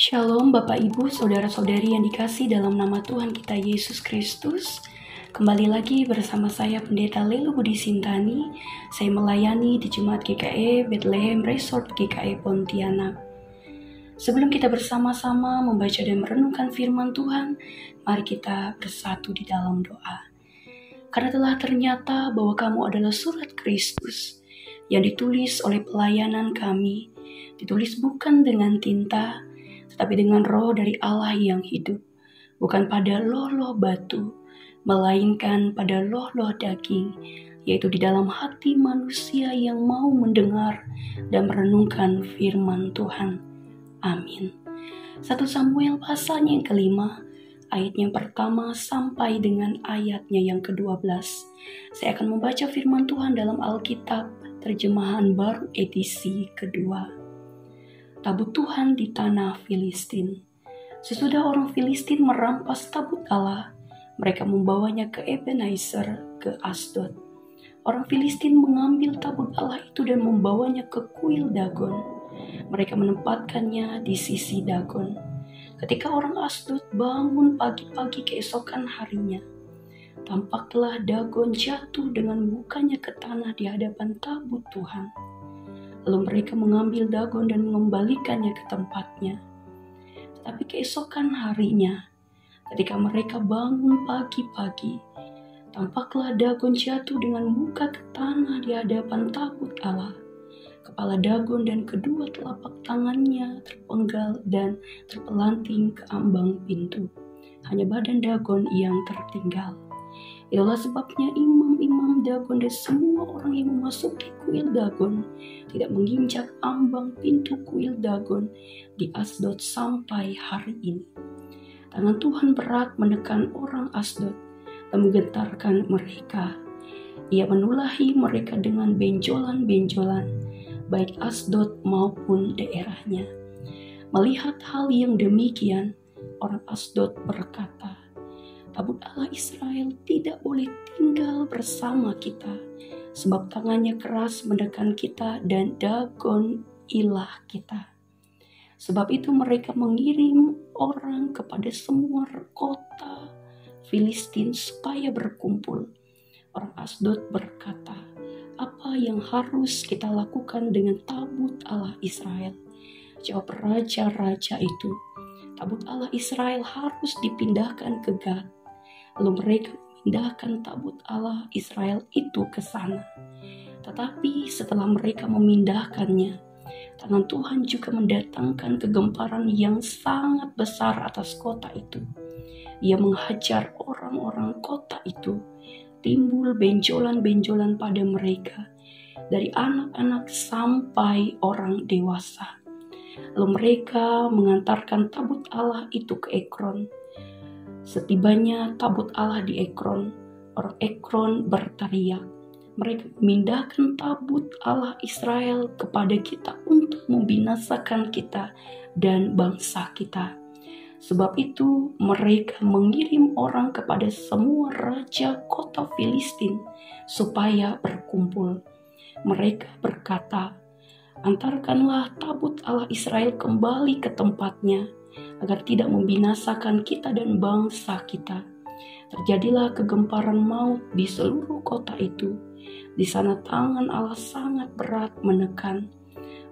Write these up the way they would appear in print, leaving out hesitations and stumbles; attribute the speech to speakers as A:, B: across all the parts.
A: Shalom Bapak Ibu, Saudara-saudari yang dikasih dalam nama Tuhan kita Yesus Kristus. Kembali lagi bersama saya Pendeta Lelu Budi Sintani. Saya melayani di Jemaat GKI Bethlehem Resort GKI Pontianak. Sebelum kita bersama-sama membaca dan merenungkan firman Tuhan, mari kita bersatu di dalam doa. Karena telah ternyata bahwa kamu adalah surat Kristus yang ditulis oleh pelayanan kami, ditulis bukan dengan tinta, tetapi dengan roh dari Allah yang hidup, bukan pada loh-loh batu, melainkan pada loh-loh daging, yaitu di dalam hati manusia yang mau mendengar dan merenungkan firman Tuhan. Amin. 1 Samuel pasalnya yang kelima, ayatnya yang pertama sampai dengan ayatnya yang ke-12. Saya akan membaca firman Tuhan dalam Alkitab, terjemahan baru edisi kedua. Tabut Tuhan di tanah Filistin. Sesudah orang Filistin merampas tabut Allah, mereka membawanya ke Ebenezer, ke Asdod. Orang Filistin mengambil tabut Allah itu dan membawanya ke kuil Dagon. Mereka menempatkannya di sisi Dagon. Ketika orang Asdod bangun pagi-pagi keesokan harinya, tampaklah Dagon jatuh dengan mukanya ke tanah di hadapan tabut Tuhan. Lalu mereka mengambil Dagon dan mengembalikannya ke tempatnya. Tetapi keesokan harinya, ketika mereka bangun pagi-pagi, tampaklah Dagon jatuh dengan muka ke tanah di hadapan tabut Allah. Kepala Dagon dan kedua telapak tangannya terpenggal dan terpelanting ke ambang pintu. Hanya badan Dagon yang tertinggal. Itulah sebabnya imam-imam Dagon dan semua orang yang memasuki kuil Dagon tidak menginjak ambang pintu kuil Dagon di Asdod sampai hari ini. Tangan Tuhan berat menekan orang Asdod dan menggentarkan mereka. Ia menulahi mereka dengan benjolan-benjolan, baik Asdod maupun daerahnya. Melihat hal yang demikian, orang Asdod berkata, tabut Allah Israel tidak boleh tinggal bersama kita, sebab tangannya keras menekan kita dan Dagon ilah kita. Sebab itu mereka mengirim orang kepada semua kota Filistin supaya berkumpul. Orang Asdod berkata, apa yang harus kita lakukan dengan tabut Allah Israel? Jawab raja-raja itu, tabut Allah Israel harus dipindahkan ke Gad. Lalu mereka memindahkan tabut Allah Israel itu ke sana. Tetapi setelah mereka memindahkannya, tangan Tuhan juga mendatangkan kegemparan yang sangat besar atas kota itu. Ia menghajar orang-orang kota itu. Timbul benjolan-benjolan pada mereka, dari anak-anak sampai orang dewasa. Lalu mereka mengantarkan tabut Allah itu ke Ekron. Setibanya tabut Allah di Ekron, orang Ekron berteriak, mereka memindahkan tabut Allah Israel kepada kita untuk membinasakan kita dan bangsa kita. Sebab itu mereka mengirim orang kepada semua raja kota Filistin supaya berkumpul. Mereka berkata, antarkanlah tabut Allah Israel kembali ke tempatnya, agar tidak membinasakan kita dan bangsa kita. Terjadilah kegemparan maut di seluruh kota itu. Di sana tangan Allah sangat berat menekan.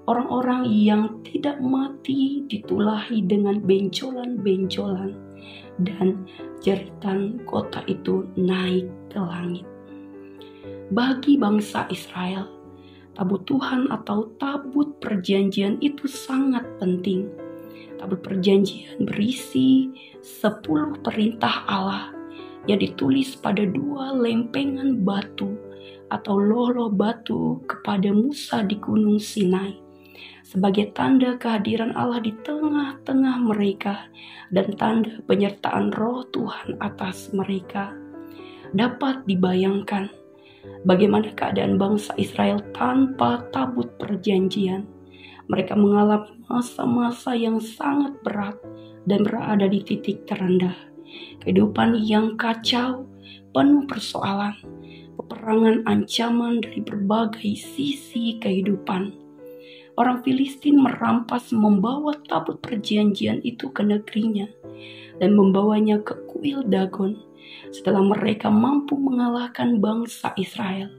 A: Orang-orang yang tidak mati ditulahi dengan benjolan-benjolan, dan jeritan kota itu naik ke langit. Bagi bangsa Israel, tabut Tuhan atau tabut perjanjian itu sangat penting. Tabut perjanjian berisi 10 perintah Allah yang ditulis pada 2 lempengan batu atau loh-loh batu kepada Musa di Gunung Sinai, sebagai tanda kehadiran Allah di tengah-tengah mereka dan tanda penyertaan roh Tuhan atas mereka. Dapat dibayangkan bagaimana keadaan bangsa Israel tanpa tabut perjanjian. Mereka mengalami masa-masa yang sangat berat dan berada di titik terendah. Kehidupan yang kacau, penuh persoalan, peperangan, ancaman dari berbagai sisi kehidupan. orang Filistin merampas membawa tabut perjanjian itu ke negerinya dan membawanya ke kuil Dagon setelah mereka mampu mengalahkan bangsa Israel.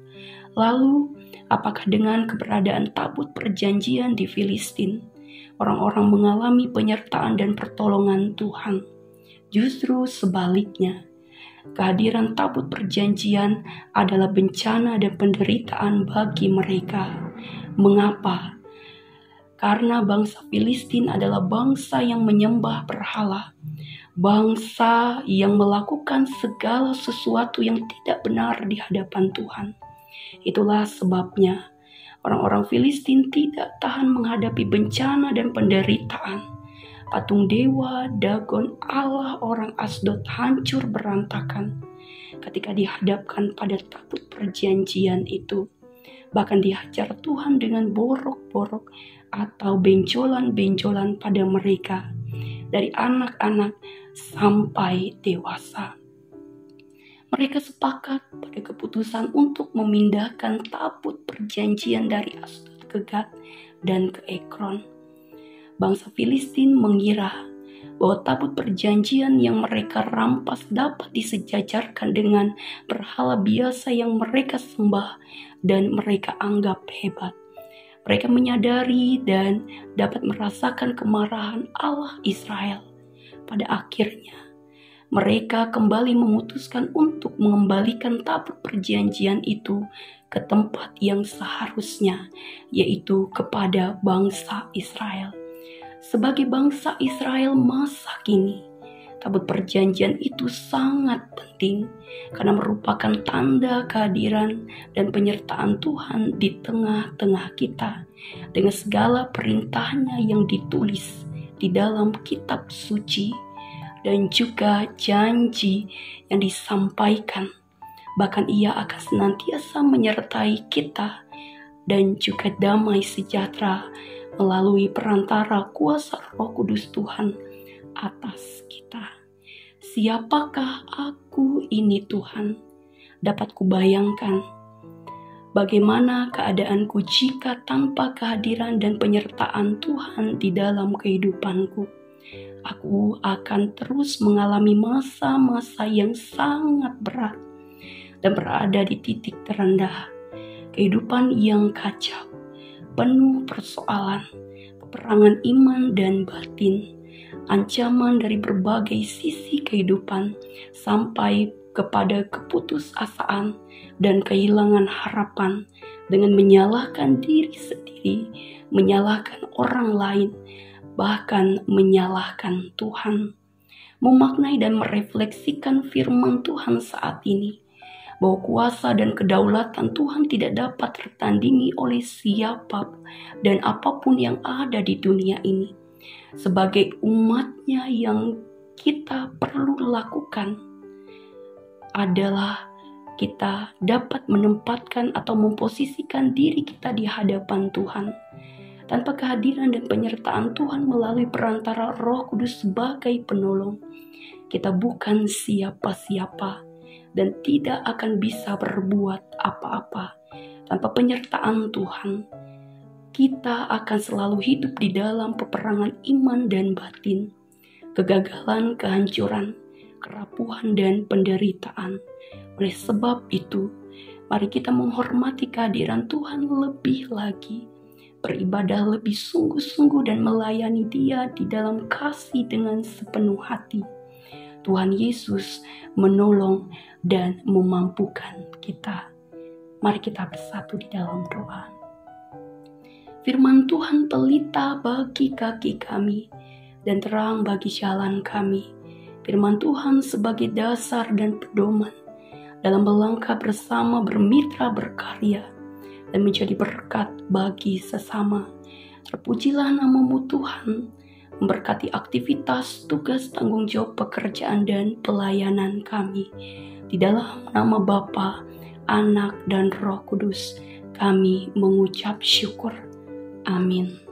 A: Lalu, apakah dengan keberadaan tabut perjanjian di Filistin, orang-orang mengalami penyertaan dan pertolongan Tuhan? Justru sebaliknya, kehadiran tabut perjanjian adalah bencana dan penderitaan bagi mereka. Mengapa? Karena bangsa Filistin adalah bangsa yang menyembah berhala, bangsa yang melakukan segala sesuatu yang tidak benar di hadapan Tuhan. Itulah sebabnya orang-orang Filistin tidak tahan menghadapi bencana dan penderitaan. Patung dewa Dagon, Allah orang Asdod, hancur berantakan ketika dihadapkan pada tabut perjanjian itu. Bahkan dihajar Tuhan dengan borok-borok atau benjolan-benjolan pada mereka, dari anak-anak sampai dewasa. Mereka sepakat pada keputusan untuk memindahkan tabut perjanjian dari Asdod ke Gat dan ke Ekron. Bangsa Filistin mengira bahwa tabut perjanjian yang mereka rampas dapat disejajarkan dengan berhala biasa yang mereka sembah dan mereka anggap hebat. Mereka menyadari dan dapat merasakan kemarahan Allah Israel. Pada akhirnya, mereka kembali memutuskan untuk mengembalikan tabut perjanjian itu ke tempat yang seharusnya, yaitu kepada bangsa Israel. Sebagai bangsa Israel masa kini, tabut perjanjian itu sangat penting karena merupakan tanda kehadiran dan penyertaan Tuhan di tengah-tengah kita dengan segala perintahnya yang ditulis di dalam kitab suci dan juga janji yang disampaikan. Bahkan ia akan senantiasa menyertai kita dan juga damai sejahtera melalui perantara kuasa Roh Kudus Tuhan atas kita. Siapakah aku ini Tuhan? Dapat kubayangkan bagaimana keadaanku jika tanpa kehadiran dan penyertaan Tuhan di dalam kehidupanku. Aku akan terus mengalami masa-masa yang sangat berat dan berada di titik terendah. Kehidupan yang kacau, penuh persoalan, peperangan iman dan batin, ancaman dari berbagai sisi kehidupan, sampai kepada keputusasaan dan kehilangan harapan dengan menyalahkan diri sendiri, menyalahkan orang lain, bahkan menyalahkan Tuhan. Memaknai dan merefleksikan firman Tuhan saat ini, bahwa kuasa dan kedaulatan Tuhan tidak dapat tertandingi oleh siapa dan apapun yang ada di dunia ini. Sebagai umatnya, yang kita perlu lakukan adalah kita dapat menempatkan atau memposisikan diri kita di hadapan Tuhan. Tanpa kehadiran dan penyertaan Tuhan melalui perantara Roh Kudus sebagai penolong, kita bukan siapa-siapa dan tidak akan bisa berbuat apa-apa. Tanpa penyertaan Tuhan, kita akan selalu hidup di dalam peperangan iman dan batin, kegagalan, kehancuran, kerapuhan, dan penderitaan. Oleh sebab itu, mari kita menghormati kehadiran Tuhan lebih lagi, beribadah lebih sungguh-sungguh dan melayani Dia di dalam kasih dengan sepenuh hati. Tuhan Yesus menolong dan memampukan kita. Mari kita bersatu di dalam doa. Firman Tuhan pelita bagi kaki kami dan terang bagi jalan kami. Firman Tuhan sebagai dasar dan pedoman dalam melangkah bersama, bermitra, berkarya, dan menjadi berkat bagi sesama. Terpujilah nama-Mu Tuhan, memberkati aktivitas, tugas, tanggung jawab, pekerjaan, dan pelayanan kami. Di dalam nama Bapa, Anak, dan Roh Kudus, kami mengucap syukur. Amin.